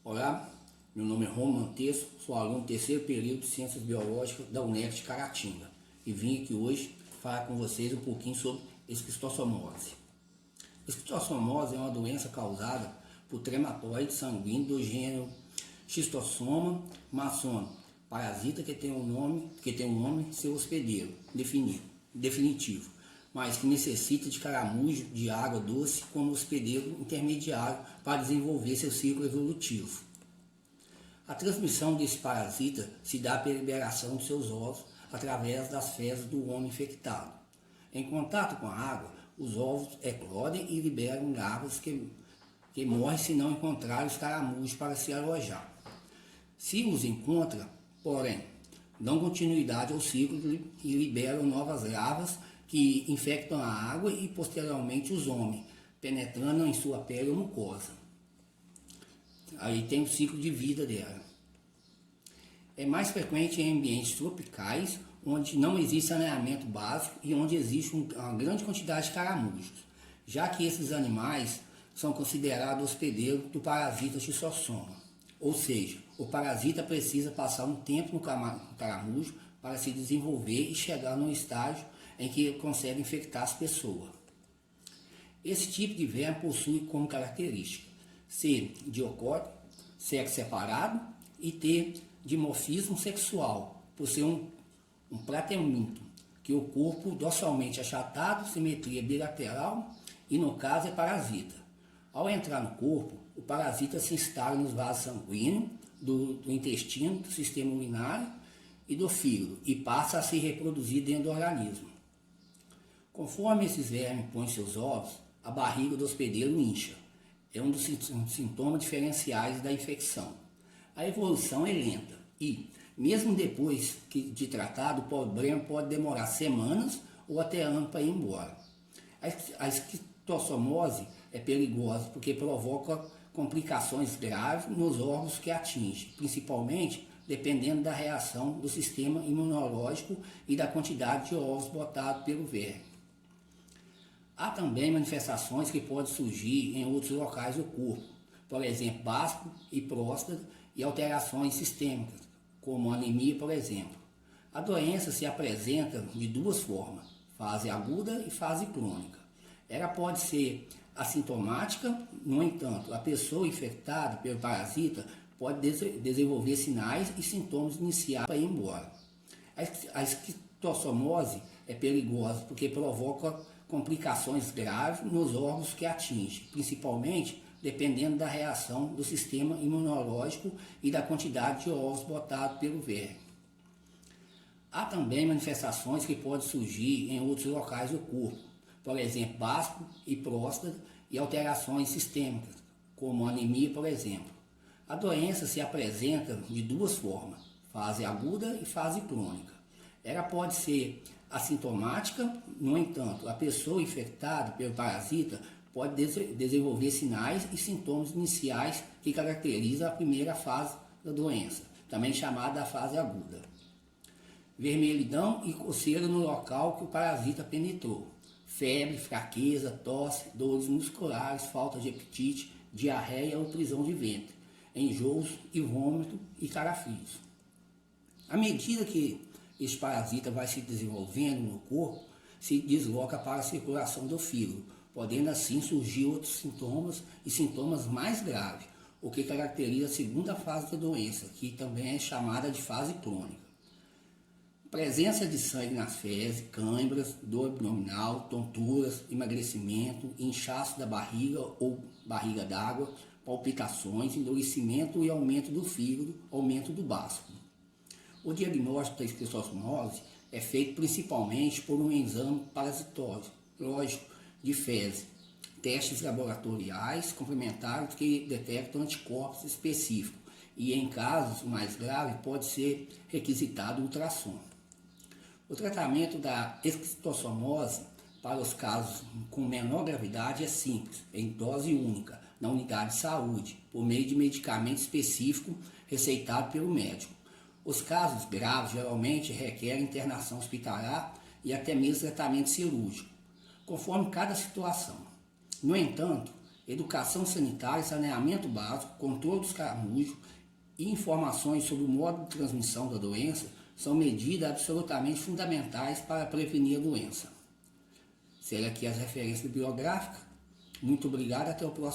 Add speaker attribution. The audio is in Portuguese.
Speaker 1: Olá, meu nome é Romulo Manteço, sou aluno do terceiro período de Ciências Biológicas da UNEFT Caratinga e vim aqui hoje falar com vocês um pouquinho sobre esquistossomose. Esquistossomose é uma doença causada por trematóide sanguíneo do gênero Schistossoma maçônica, parasita que tem um nome seu hospedeiro definitivo, mas que necessita de caramujo de água doce como hospedeiro intermediário para desenvolver seu ciclo evolutivo. A transmissão desse parasita se dá pela liberação de seus ovos através das fezes do homem infectado. Em contato com a água, os ovos eclodem e liberam larvas que morrem se não encontrar os caramujos para se alojar. Se os encontra, porém, dão continuidade ao ciclo e liberam novas larvas que infectam a água e posteriormente os homens, penetrando em sua pele ou mucosa. Aí tem o ciclo de vida dela. É mais frequente em ambientes tropicais, onde não existe saneamento básico e onde existe uma grande quantidade de caramujos, já que esses animais são considerados hospedeiros do parasita Schistossoma. Ou seja, o parasita precisa passar um tempo no caramujo para se desenvolver e chegar num estágio em que ele consegue infectar as pessoas. Esse tipo de verme possui como característica ser diocótico, sexo separado e ter dimorfismo sexual, por ser um plateamento, que o corpo dorsalmente achatado, simetria bilateral e no caso é parasita. Ao entrar no corpo, o parasita se instala nos vasos sanguíneos, do intestino, do sistema urinário e do fígado e passa a se reproduzir dentro do organismo. Conforme esses vermes põem seus ovos, a barriga do hospedeiro incha. É um dos sintomas diferenciais da infecção. A evolução é lenta e, mesmo depois de tratado, o problema pode demorar semanas ou até anos para ir embora. A esquistossomose é perigosa porque provoca complicações graves nos órgãos que atinge, principalmente dependendo da reação do sistema imunológico e da quantidade de ovos botados pelo verme. Há também manifestações que podem surgir em outros locais do corpo, por exemplo, baço e próstata e alterações sistêmicas, como anemia, por exemplo. A doença se apresenta de duas formas, fase aguda e fase crônica. Ela pode ser assintomática, no entanto, a pessoa infectada pelo parasita pode desenvolver sinais e sintomas iniciais para ir embora. A esquistossomose é perigosa porque provoca complicações graves nos órgãos que atinge, principalmente dependendo da reação do sistema imunológico e da quantidade de ovos botados pelo verme. Há também manifestações que podem surgir em outros locais do corpo, por exemplo, baço e próstata e alterações sistêmicas, como anemia, por exemplo. A doença se apresenta de duas formas, fase aguda e fase crônica. Ela pode ser assintomática, no entanto, a pessoa infectada pelo parasita pode desenvolver sinais e sintomas iniciais que caracterizam a primeira fase da doença, também chamada a fase aguda. Vermelhidão e coceira no local que o parasita penetrou. Febre, fraqueza, tosse, dores musculares, falta de apetite, diarreia ou prisão de ventre, enjoos e vômito e calafrios. À medida que esse parasita vai se desenvolvendo no corpo, se desloca para a circulação do fígado, podendo assim surgir outros sintomas e sintomas mais graves, o que caracteriza a segunda fase da doença, que também é chamada de fase crônica. Presença de sangue nas fezes, câimbras, dor abdominal, tonturas, emagrecimento, inchaço da barriga ou barriga d'água, palpitações, endurecimento e aumento do fígado, aumento do baço. O diagnóstico da esquistossomose é feito principalmente por um exame parasitológico de fezes, testes laboratoriais complementares que detectam anticorpos específicos e, em casos mais graves, pode ser requisitado ultrassom. O tratamento da esquistossomose para os casos com menor gravidade é simples, em dose única, na unidade de saúde, por meio de medicamento específico receitado pelo médico. Os casos graves geralmente requerem internação hospitalar e até mesmo tratamento cirúrgico, conforme cada situação. No entanto, educação sanitária, saneamento básico, controle dos caramujos e informações sobre o modo de transmissão da doença são medidas absolutamente fundamentais para prevenir a doença. Serão aqui as referências bibliográficas. Muito obrigado, até o próximo.